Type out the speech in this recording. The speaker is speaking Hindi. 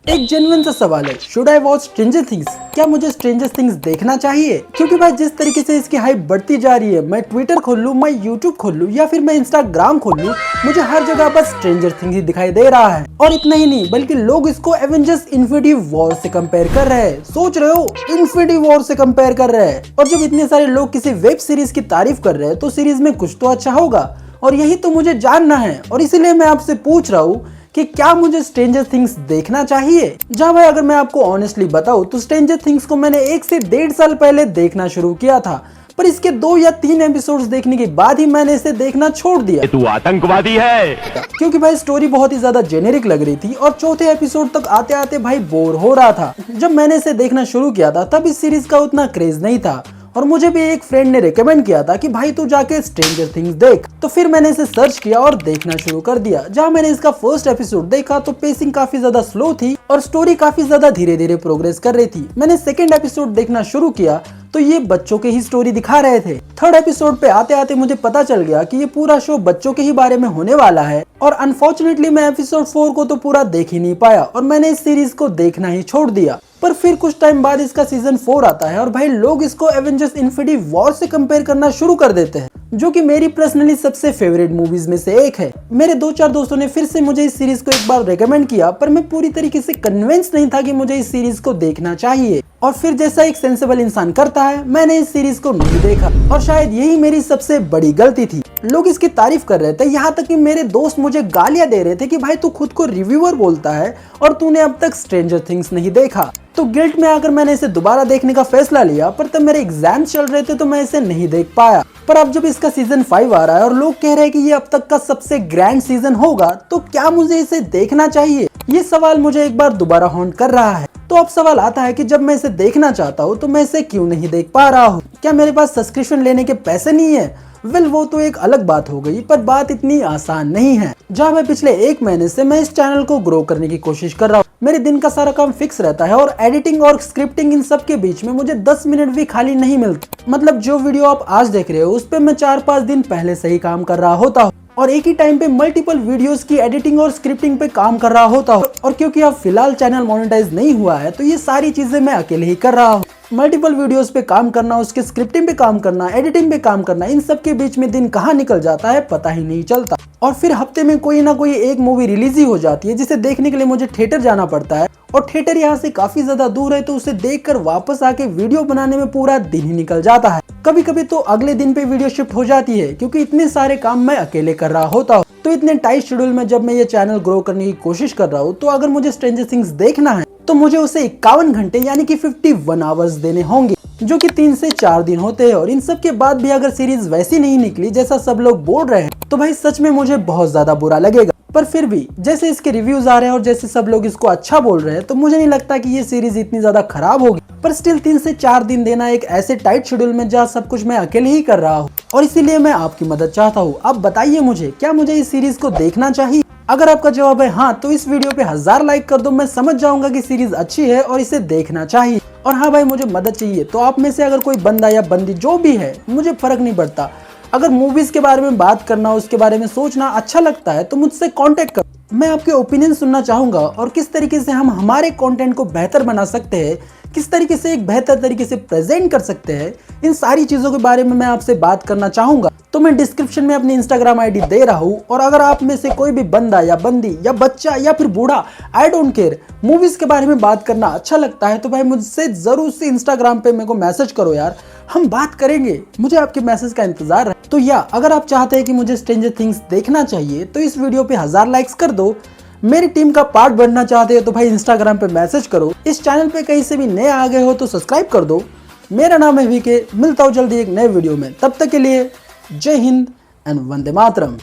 एक जेन्युइन सा सवाल है, should I watch stranger things? क्या मुझे स्ट्रेंजर थिंग्स देखना चाहिए? क्योंकि भाई जिस तरीके से इसकी हाइप बढ़ती जा रही है, मैं ट्विटर खोल लूं, मैं यूट्यूब खोल लूं या फिर मैं इंस्टाग्राम खोल लूं, मुझे हर जगह बस स्ट्रेंजर थिंग्स ही दिखाई दे रहा है। और इतना ही नहीं, बल्कि लोग इसको एवेंजर्स इन्फिनिटी वॉर से कंपेयर कर रहे हैं। सोच रहे हो, इन्फिनिटी वॉर से कंपेयर कर रहे हैं। और जब इतने सारे लोग किसी वेब सीरीज की तारीफ कर रहे हैं तो सीरीज में कुछ तो अच्छा होगा, और यही तो मुझे जानना है। और इसीलिए मैं आपसे पूछ रहा हूँ कि क्या मुझे स्ट्रेंजर थिंग्स देखना चाहिए? जहाँ भाई अगर मैं आपको ऑनेस्टली बताऊं तो स्ट्रेंजर थिंग्स को मैंने 1 से 1.5 साल पहले देखना शुरू किया था, पर इसके 2 या 3 एपिसोड्स देखने के बाद ही मैंने इसे देखना छोड़ दिया। तू आतंकवादी है। क्योंकि भाई स्टोरी बहुत ही ज्यादा जेनेरिक लग रही थी और चौथे एपिसोड तक आते आते भाई बोर हो रहा था। जब मैंने इसे देखना शुरू किया था तब इस सीरीज का उतना क्रेज नहीं था, और मुझे भी एक फ्रेंड ने रिकमेंड किया था कि भाई तू जाके स्ट्रेंजर थिंग्स देख। तो फिर मैंने इसे सर्च किया और देखना शुरू कर दिया। जहाँ मैंने इसका फर्स्ट एपिसोड देखा तो पेसिंग काफी ज्यादा स्लो थी और स्टोरी काफी ज्यादा धीरे धीरे प्रोग्रेस कर रही थी। मैंने सेकंड एपिसोड देखना शुरू किया तो ये बच्चों के ही स्टोरी दिखा रहे थे। थर्ड एपिसोड पे आते आते मुझे पता चल गया कि ये पूरा शो बच्चों के ही बारे में होने वाला है, और अनफॉर्चुनेटली मैं एपिसोड 4 को तो पूरा देख ही नहीं पाया और मैंने इस सीरीज को देखना ही छोड़ दिया। पर फिर कुछ टाइम बाद इसका सीजन 4 आता है और भाई लोग इसको एवेंजर्स इन्फिनिटी वॉर से कंपेयर करना शुरू कर देते हैं, जो कि मेरी पर्सनली सबसे फेवरेट मूवीज में से एक है। मेरे 2-4 दोस्तों ने फिर से मुझे इस सीरीज को एक बार रेकमेंड किया, पर मैं पूरी तरीके से कन्विंस नहीं था कि मुझे इस सीरीज को देखना चाहिए। और फिर जैसा एक सेंसिबल इंसान करता है, मैंने इस सीरीज को नहीं देखा, और शायद यही मेरी सबसे बड़ी गलती थी। लोग इसकी तारीफ कर रहे थे, यहाँ तक कि मेरे दोस्त मुझे गालियां दे रहे थे कि भाई तू खुद को रिव्यूअर बोलता है और तूने अब तक स्ट्रेंजर थिंग्स नहीं देखा। तो गिल्ट में आकर मैंने इसे दोबारा देखने का फैसला लिया, पर तब मेरे एग्जाम चल रहे थे तो मैं इसे नहीं देख पाया। पर अब जब इसका सीजन 5 आ रहा है और लोग कह रहे हैं कि ये अब तक का सबसे ग्रैंड सीजन होगा, तो क्या मुझे इसे देखना चाहिए? ये सवाल मुझे एक बार दोबारा हॉन्ट कर रहा है। तो अब सवाल आता है कि जब मैं इसे देखना चाहता हूँ तो मैं इसे क्यों नहीं देख पा रहा हूँ? क्या मेरे पास सब्सक्रिप्शन लेने के पैसे नहीं है? वो तो एक अलग बात हो गई, पर बात इतनी आसान नहीं है। जहाँ मैं पिछले 1 महीने से मैं इस चैनल को ग्रो करने की कोशिश कर रहा हूँ। मेरे दिन का सारा काम फिक्स रहता है और एडिटिंग और स्क्रिप्टिंग, इन सब के बीच में मुझे 10 मिनट भी खाली नहीं मिलते। मतलब जो वीडियो आप आज देख रहे हो उस पे मैं 4-5 दिन पहले से ही काम कर रहा होता हूँ, और एक ही टाइम पे मल्टीपल वीडियोस की एडिटिंग और स्क्रिप्टिंग पे काम कर रहा होता हूँ। और क्योंकि अब फिलहाल चैनल मोनेटाइज नहीं हुआ है तो ये सारी चीजें मैं अकेले ही कर रहा हूँ। मल्टीपल वीडियोस पे काम करना, उसके स्क्रिप्टिंग पे काम करना, एडिटिंग पे काम करना, इन सब के बीच में दिन कहाँ निकल जाता है पता ही नहीं चलता। और फिर हफ्ते में कोई ना कोई एक मूवी रिलीज ही हो जाती है जिसे देखने के लिए मुझे थिएटर जाना पड़ता है, और थिएटर यहाँ से काफी ज्यादा दूर है, तो उसे देखकर वापस आके वीडियो बनाने में पूरा दिन ही निकल जाता है। कभी कभी तो अगले दिन पे वीडियो शिफ्ट हो जाती है, क्योंकि इतने सारे काम मैं अकेले कर रहा होता हूँ। तो इतने टाइट शेड्यूल में जब मैं ये चैनल ग्रो करने की कोशिश कर रहा हूँ, तो अगर मुझे स्ट्रेंजर थिंग्स देखना है तो मुझे उसे 51 घंटे यानी कि 51 आवर्स देने होंगे, जो कि 3 से 4 दिन होते हैं। और इन सब के बाद भी अगर सीरीज वैसी नहीं निकली जैसा सब लोग बोल रहे हैं, तो भाई सच में मुझे बहुत ज्यादा बुरा लगेगा। पर फिर भी जैसे इसके रिव्यूज आ रहे हैं और जैसे सब लोग इसको अच्छा बोल रहे हैं, तो मुझे नहीं लगता कि ये सीरीज इतनी ज्यादा खराब होगी। पर स्टिल 3 से 4 दिन देना एक ऐसे टाइट शेड्यूल में जहाँ सब कुछ मैं अकेले ही कर रहा हूँ, और इसीलिए मैं आपकी मदद चाहता हूँ। आप बताइए मुझे, क्या मुझे इस सीरीज को देखना चाहिए? अगर आपका जवाब है हाँ, तो इस वीडियो पे 1000 लाइक कर दो। मैं समझ जाऊंगा कि सीरीज अच्छी है और इसे देखना चाहिए। और हाँ भाई, मुझे मदद चाहिए, तो आप में से अगर कोई बंदा या बंदी जो भी है, मुझे फर्क नहीं पड़ता, अगर मूवीज के बारे में बात करना, उसके बारे में सोचना अच्छा लगता है तो मुझसे कांटेक्ट करो। मैं आपके ओपिनियन सुनना चाहूंगा, और किस तरीके से हम हमारे कंटेंट को बेहतर बना सकते हैं, किस तरीके से एक बेहतर तरीके से प्रेजेंट कर सकते हैं, इन सारी चीजों के बारे में मैं आपसे बात करना चाहूंगा। तो मैं डिस्क्रिप्शन में अपनी इंस्टाग्राम आईडी दे रहा हूँ, और अगर आप में से कोई भी बंदा या बंदी या बच्चा या फिर बूढ़ा, आई डोंट केयर, मूवीज के बारे में बात करना अच्छा लगता है, तो भाई मुझसे जरूर से इंस्टाग्राम पे मेरे को मैसेज करो यार, हम बात करेंगे। मुझे आपके मैसेज का इंतजार है। तो या अगर आप चाहते हैं कि मुझे स्ट्रेंजर थिंग्स देखना चाहिए, तो इस वीडियो पे 1000 लाइक्स कर दो। मेरी टीम का पार्ट बनना चाहते हो तो भाई इंस्टाग्राम पे मैसेज करो। इस चैनल पे कहीं से भी नए आ गए हो तो सब्सक्राइब कर दो। मेरा नाम है वीके, मिलता हूँ जल्दी एक नए वीडियो में। तब तक के लिए जय हिंद एंड वंदे मातरम।